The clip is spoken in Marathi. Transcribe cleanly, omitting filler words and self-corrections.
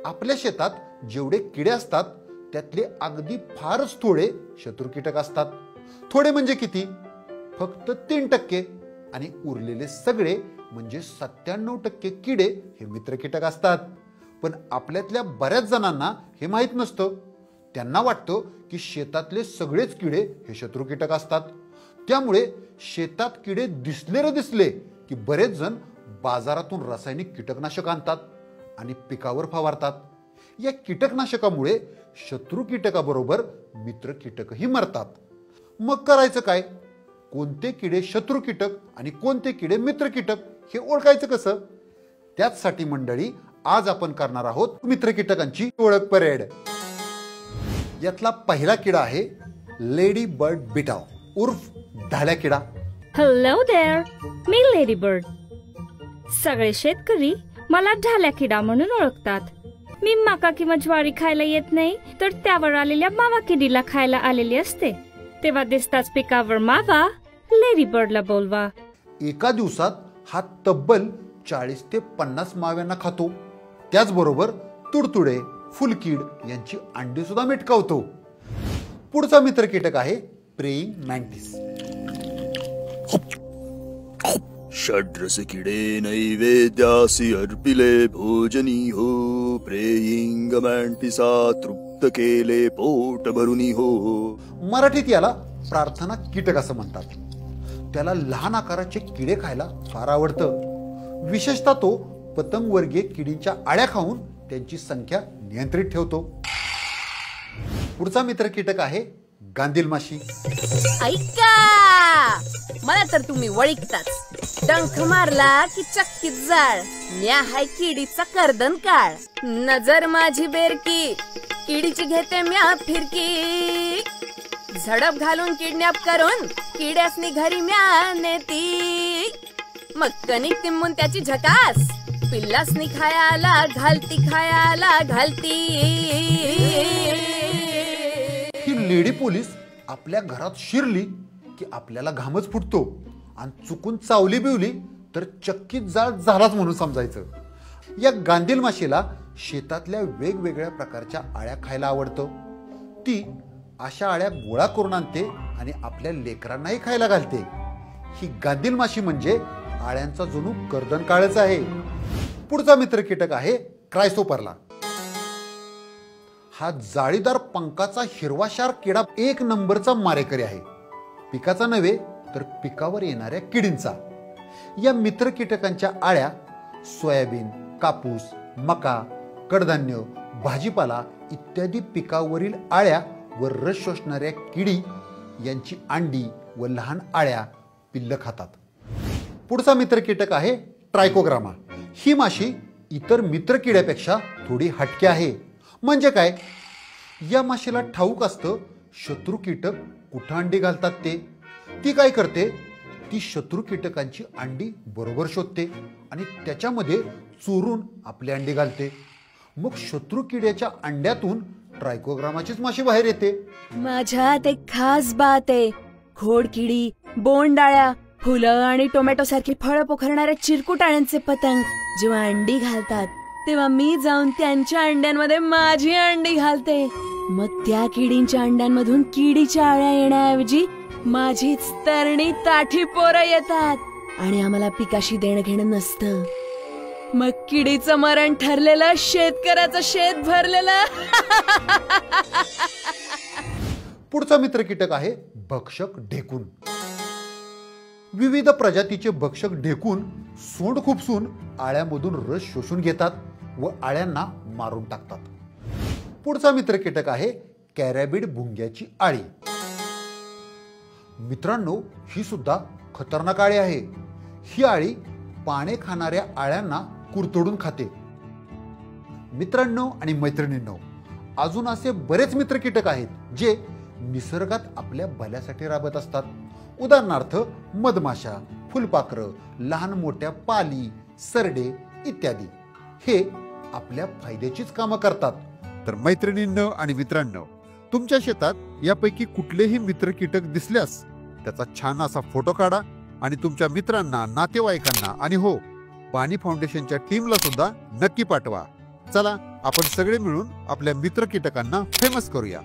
आपल्या शेतात जेवढे किडे असतात त्यातले अगदी फारच थोडे शत्रू कीटक असतात. थोडे म्हणजे किती? फक्त 3%. आणि उरलेले सगळे म्हणजे 97% किडे हे मित्र कीटक असतात. पण आपल्यातल्या बऱ्याच जणांना हे माहीत नसतं. त्यांना वाटतं की शेतातले सगळेच किडे हे शत्रू कीटक असतात. त्यामुळे शेतात किडे दिसले रे दिसले की बरेच जण बाजारातून रासायनिक कीटकनाशक आणतात आणि पिकावर फवारतात. या कीटकनाशकामुळे शत्रू कीटकाबरोबर मित्र कीटकही मरतात. मग करायचं काय? कोणते किडे शत्रू कीटक आणि कोणते किडे मित्र कीटक हे ओळखायचं कसं? त्याचसाठी मंडळी आज आपण करणार आहोत मित्र कीटकांची ओळख परेड. यातला पहिला किडा आहे लेडी बर्ड बिटाव उर्फ ढाल्या किडा. हॅलो देअर, मी लेडी बर्ड. सगळे शेतकरी मला ढाल्या किडा म्हणून ओळखतात. मी मका किंवा ज्वारी खायला येत नाही तर त्यावर आलेल्या मावा किडीला खायला आलेली असते. तेव्हा दिसताच पिकावर मावा, लेडी बर्डला बोलवा. एका दिवसात हा तब्बल 40 ते 50 माव्यांना खातो. त्याचबरोबर तुडतुडे, फुलकीड यांची अंडी सुद्धा मिटकावतो. पुढचा मित्र कीटक आहे प्रेइंग मॅन्टिस. षड्रस किडे नैवेद्यासी अर्पिले भोजनी हो, प्रेइंग मॅन्टिसा तृप्त केले पोट भरुनी हो. मराठीत याला प्रार्थना कीटक असं म्हणतात. त्याला लहान आकाराचे किडे खायला फार आवडतं. विशेषतः तो पतंगवर्गीय किडींच्या आळ्या खाऊन त्यांची संख्या नियंत्रित ठेवतो. पुढचा मित्र कीटक आहे गांधील माशी. ऐका, मला तर तुम्ही वळीकताच. डंख मारला की चक्कीत जाळ, न्या हाय किडीचा कर्दन काळ. नजर माझी बेरकी, किडीची घेते म्या फिरकी. झडप घालून किडनॅप करून किड्यासनी घरी म्या नेती. मग कणिक तिंबून त्याची झकास, पिल्लासनी खायाला घालती खायाला घालती. ही लेडी पोलीस आपल्या घरात शिरली की आपल्याला घामच फुटतो आणि चुकून चावली बिवली तर चक्कीत जाळ झालाच म्हणून समजायचं. या गांधील माशीला शेतातल्या वेगवेगळ्या प्रकारच्या आळ्या खायला आवडतं. ती अशा आळ्या गोळा करून आणते आणि आपल्या लेकरांनाही खायला घालते. ही गांधील माशी म्हणजे आळ्यांचा जणू कर्दन काळच आहे. पुढचा मित्र कीटक आहे क्रायसोपरला. हा जाळीदार पंखाचा हिरवाशार किडा एक नंबरचा मारेकरी आहे. पिकाचा नव्हे तर पिकावर येणाऱ्या किडींचा. या मित्र कीटकांच्या आळ्या सोयाबीन, कापूस, मका, कडधान्य, भाजीपाला इत्यादी पिकावरील आळ्या व रस शोषणाऱ्या किडी यांची अंडी व लहान आळ्या पिल्लं खातात. पुढचा मित्र कीटक आहे ट्रायकोग्रामा. ही माशी इतर मित्र किड्यापेक्षा थोडी हटके आहे. म्हणजे काय? या माशीला ठाऊक असतं शत्रू कीटक कुठं अंडी घालतात ते. ती काय करते? ती शत्रू कीटकांची अंडी बरोबर शोधते आणि त्याच्यामध्ये चोरून आपली अंडी घालते. मग शत्रू किड्याच्या अंड्यातून ट्रायकोग्रामाचीच माशी बाहेर येते. माझ्यात एक खास बात आहे. खोडकिडी, बोंडाळ्या, फुलं आणि टोमॅटो सारखी फळं पोखरणाऱ्या चिरकुटाळ्यांचे पतंग जेव्हा अंडी घालतात तेव्हा मी जाऊन त्यांच्या अंड्यांमध्ये माझी अंडी घालते. मग त्या किडींच्या अंड्यांमधून किडीच्या आळ्या येण्याऐवजी माझीच तरणी ताठी पोरं येतात आणि आम्हाला पिकाशी देणं घेणं नसतं. मग किडीचं मरण ठरलेलं, शेतकऱ्याचं शेत भरलेलं. पुढचा मित्र कीटक आहे भक्षक ढेकून. विविध प्रजातीचे भक्षक ढेकून सोंड खुपसून आळ्यामधून रस शोषून घेतात व आळ्यांना मारून टाकतात. पुढचा मित्र कीटक आहे कॅरॅबिड भुंग्याची आळी. मित्रांनो, ही सुद्धा खतरनाक आळी आहे. ही आळी पाने खाणाऱ्या आळ्यांना कुरतडून खाते. मित्रांनो आणि मैत्रिणींनो, अजून असे बरेच मित्र कीटक आहेत जे निसर्गात आपल्या भल्यासाठी राबत असतात. उदाहरणार्थ मधमाशा, फुलपाखरं, लहान मोठ्या पाली, सरडे इत्यादी. हे आपल्या फायद्याचीच कामं करतात. तर मैत्रिणींनो आणि मित्रांनो, तुमच्या शेतात यापैकी कुठलेही मित्र कीटक दिसल्यास त्याचा छान असा फोटो काढा आणि तुमच्या मित्रांना, नातेवाईकांना आणि हो, पाणी फाउंडेशनच्या टीमला सुद्धा नक्की पाठवा. चला आपण सगळे मिळून आपल्या मित्र कीटकांना फेमस करूया.